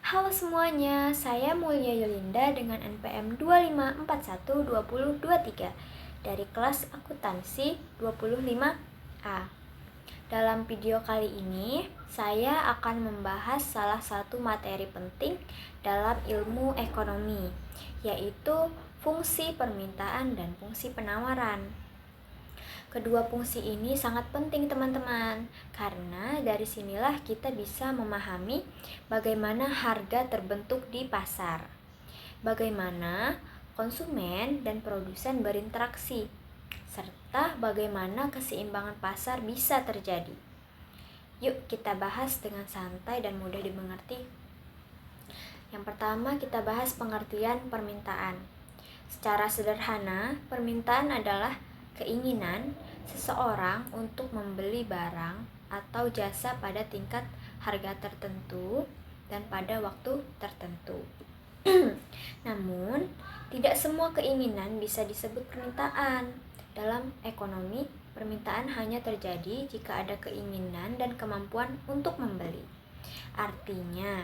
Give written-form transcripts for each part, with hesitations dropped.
Halo semuanya, saya Mulia Yolinda dengan NPM 25412023 dari kelas akuntansi 25A. Dalam video kali ini, saya akan membahas salah satu materi penting dalam ilmu ekonomi, yaitu fungsi permintaan dan fungsi penawaran. Kedua fungsi ini sangat penting teman-teman, karena dari sinilah kita bisa memahami bagaimana harga terbentuk di pasar, bagaimana konsumen dan produsen berinteraksi, serta bagaimana keseimbangan pasar bisa terjadi. Yuk kita bahas dengan santai dan mudah dimengerti. Yang pertama kita bahas pengertian permintaan. Secara sederhana, permintaan adalah keinginan seseorang untuk membeli barang atau jasa pada tingkat harga tertentu dan pada waktu tertentu. Namun, tidak semua keinginan bisa disebut permintaan. Dalam ekonomi, permintaan hanya terjadi jika ada keinginan dan kemampuan untuk membeli. Artinya,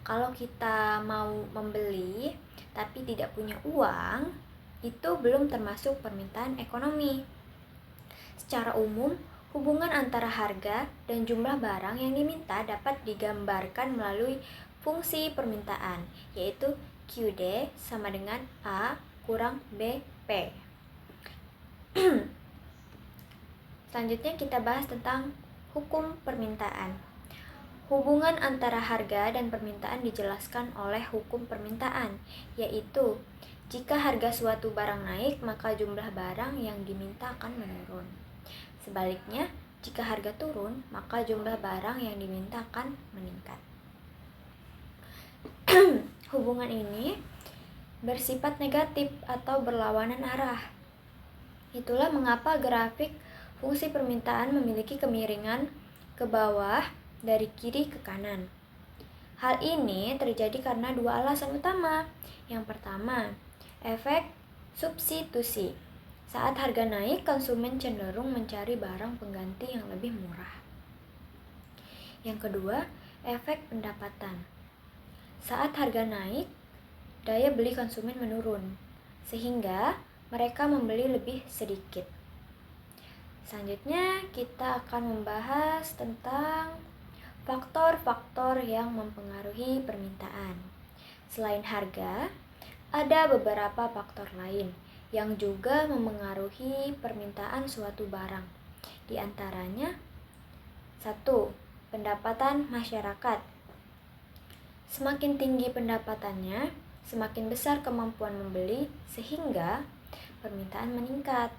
kalau kita mau membeli tapi tidak punya uang, itu belum termasuk permintaan ekonomi. Secara umum, hubungan antara harga dan jumlah barang yang diminta dapat digambarkan melalui fungsi permintaan, yaitu QD sama dengan A kurang BP. Selanjutnya kita bahas tentang hukum permintaan. Hubungan antara harga dan permintaan dijelaskan oleh hukum permintaan, yaitu jika harga suatu barang naik, maka jumlah barang yang diminta akan menurun. Sebaliknya, jika harga turun, maka jumlah barang yang diminta akan meningkat. Hubungan ini bersifat negatif atau berlawanan arah. Itulah mengapa grafik fungsi permintaan memiliki kemiringan ke bawah dari kiri ke kanan. Hal ini terjadi karena dua alasan utama. Yang pertama, efek substitusi. Saat harga naik, konsumen cenderung mencari barang pengganti yang lebih murah. Yang kedua, efek pendapatan. Saat harga naik, daya beli konsumen menurun, sehingga mereka membeli lebih sedikit. Selanjutnya, kita akan membahas tentang faktor-faktor yang mempengaruhi permintaan. Selain harga, ada beberapa faktor lain yang juga memengaruhi permintaan suatu barang. Di antaranya, 1. Pendapatan masyarakat. Semakin tinggi pendapatannya, semakin besar kemampuan membeli sehingga permintaan meningkat.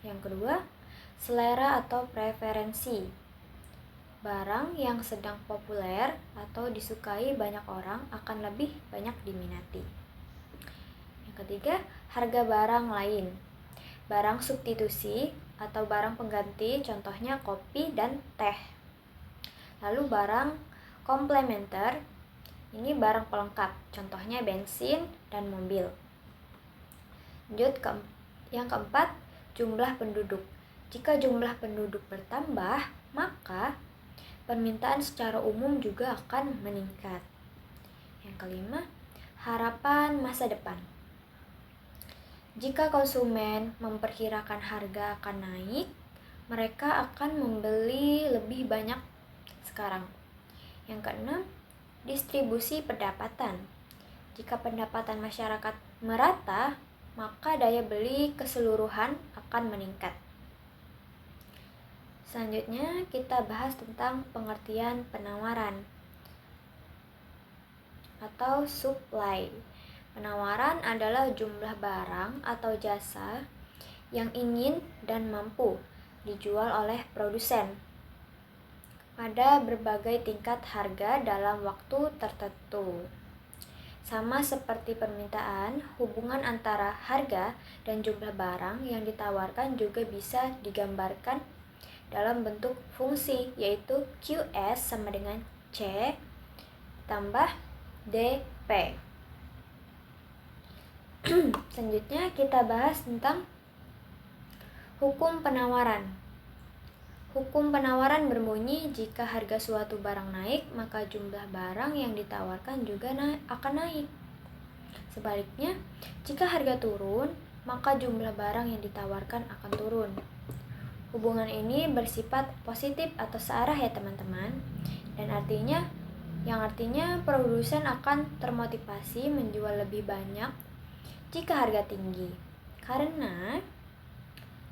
Yang kedua, selera atau preferensi. Barang yang sedang populer atau disukai banyak orang akan lebih banyak diminati. Yang ketiga, harga barang lain. Barang substitusi atau barang pengganti, contohnya kopi dan teh. Lalu barang komplementer, ini barang pelengkap, contohnya bensin dan mobil. Lanjut yang keempat, jumlah penduduk. Jika jumlah penduduk bertambah, maka permintaan secara umum juga akan meningkat. Yang kelima, harapan masa depan. Jika konsumen memperkirakan harga akan naik, mereka akan membeli lebih banyak sekarang. Yang keenam, distribusi pendapatan. Jika pendapatan masyarakat merata, maka daya beli keseluruhan akan meningkat. Selanjutnya kita bahas tentang pengertian penawaran atau supply. Penawaran adalah jumlah barang atau jasa yang ingin dan mampu dijual oleh produsen pada berbagai tingkat harga dalam waktu tertentu. Sama seperti permintaan, hubungan antara harga dan jumlah barang yang ditawarkan juga bisa digambarkan dalam bentuk fungsi, yaitu QS sama dengan C tambah DP. Selanjutnya kita bahas tentang hukum penawaran. Hukum penawaran berbunyi, jika harga suatu barang naik, maka jumlah barang yang ditawarkan juga akan naik. Sebaliknya, jika harga turun, maka jumlah barang yang ditawarkan akan turun. Hubungan ini bersifat positif atau searah ya teman-teman, dan yang artinya produsen akan termotivasi menjual lebih banyak jika harga tinggi, karena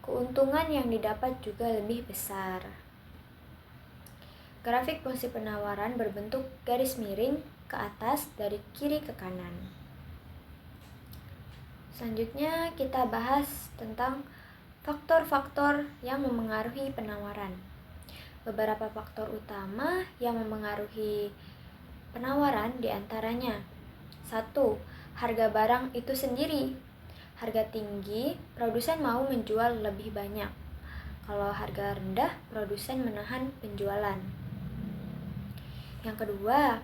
keuntungan yang didapat juga lebih besar. Grafik fungsi penawaran berbentuk garis miring ke atas dari kiri ke kanan. Selanjutnya kita bahas tentang faktor-faktor yang memengaruhi penawaran. Beberapa faktor utama yang memengaruhi penawaran diantaranya: 1. Harga barang itu sendiri. Harga tinggi, produsen mau menjual lebih banyak. Kalau harga rendah, produsen menahan penjualan. Yang kedua,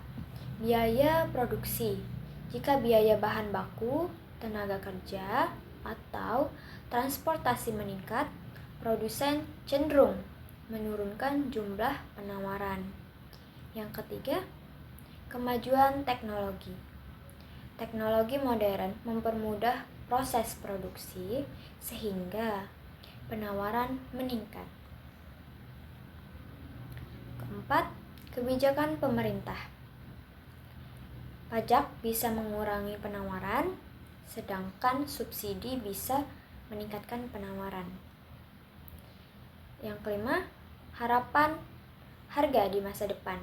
biaya produksi. Jika biaya bahan baku, tenaga kerja, atau transportasi meningkat, produsen cenderung menurunkan jumlah penawaran. Yang ketiga, kemajuan teknologi. Teknologi modern mempermudah proses produksi sehingga penawaran meningkat. Keempat, kebijakan pemerintah. Pajak bisa mengurangi penawaran, sedangkan subsidi bisa meningkatkan penawaran. Yang kelima, harapan harga di masa depan.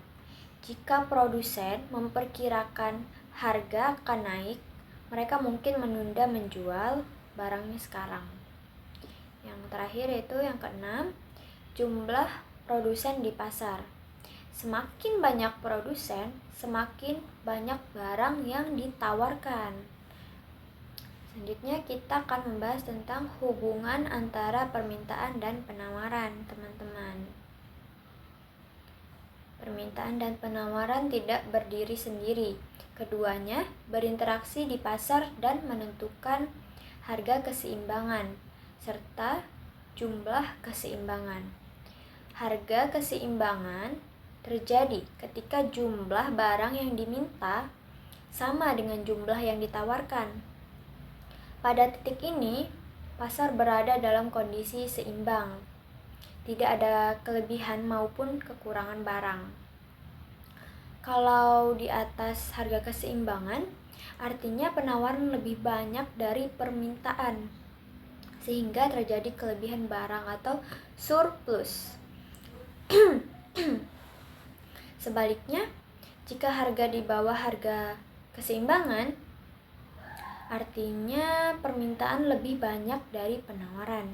Jika produsen memperkirakan harga akan naik, mereka mungkin menunda menjual barangnya sekarang. Yang terakhir yaitu yang keenam, jumlah produsen di pasar. Semakin banyak produsen, semakin banyak barang yang ditawarkan. Selanjutnya kita akan membahas tentang hubungan antara permintaan dan penawaran, teman-teman. Permintaan dan penawaran tidak berdiri sendiri. Keduanya berinteraksi di pasar dan menentukan harga keseimbangan serta jumlah keseimbangan. Harga keseimbangan terjadi ketika jumlah barang yang diminta sama dengan jumlah yang ditawarkan. Pada titik ini, pasar berada dalam kondisi seimbang. Tidak ada kelebihan maupun kekurangan barang. Kalau di atas harga keseimbangan, artinya penawaran lebih banyak dari permintaan, sehingga terjadi kelebihan barang atau surplus. Sebaliknya, jika harga di bawah harga keseimbangan, artinya permintaan lebih banyak dari penawaran,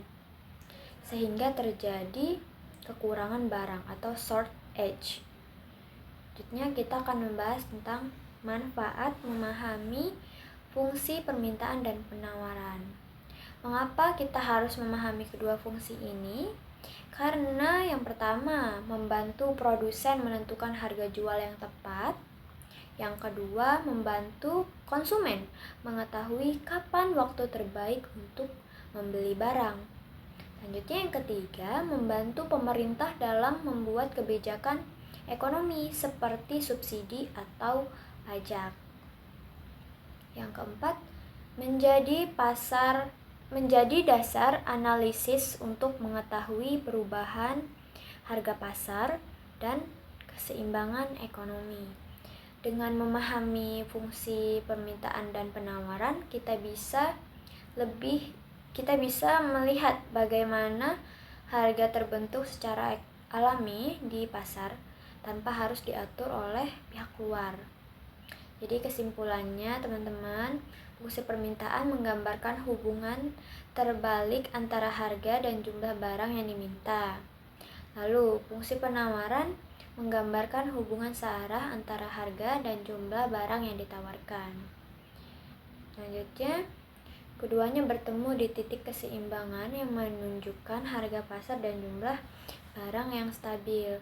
sehingga terjadi kekurangan barang atau shortage. Selanjutnya kita akan membahas tentang manfaat memahami fungsi permintaan dan penawaran. Mengapa kita harus memahami kedua fungsi ini? Karena yang pertama, membantu produsen menentukan harga jual yang tepat. Yang kedua, membantu konsumen mengetahui kapan waktu terbaik untuk membeli barang. Selanjutnya yang ketiga, membantu pemerintah dalam membuat kebijakan ekonomi seperti subsidi atau pajak. Yang keempat, menjadi dasar analisis untuk mengetahui perubahan harga pasar dan keseimbangan ekonomi. Dengan memahami fungsi permintaan dan penawaran, kita bisa melihat bagaimana harga terbentuk secara alami di pasar tanpa harus diatur oleh pihak luar. Jadi kesimpulannya teman-teman, fungsi permintaan menggambarkan hubungan terbalik antara harga dan jumlah barang yang diminta. Lalu fungsi penawaran menggambarkan hubungan searah antara harga dan jumlah barang yang ditawarkan. Selanjutnya, keduanya bertemu di titik keseimbangan yang menunjukkan harga pasar dan jumlah barang yang stabil.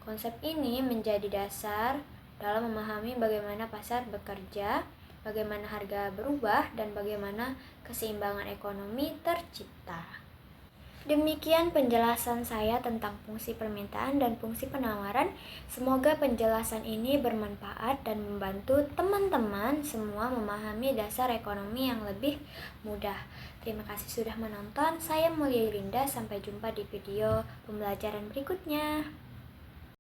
Konsep ini menjadi dasar dalam memahami bagaimana pasar bekerja, bagaimana harga berubah, dan bagaimana keseimbangan ekonomi tercipta. Demikian penjelasan saya tentang fungsi permintaan dan fungsi penawaran. Semoga penjelasan ini bermanfaat dan membantu teman-teman semua memahami dasar ekonomi yang lebih mudah. Terima kasih sudah menonton. Saya Mulia Yulinda. Sampai jumpa di video pembelajaran berikutnya.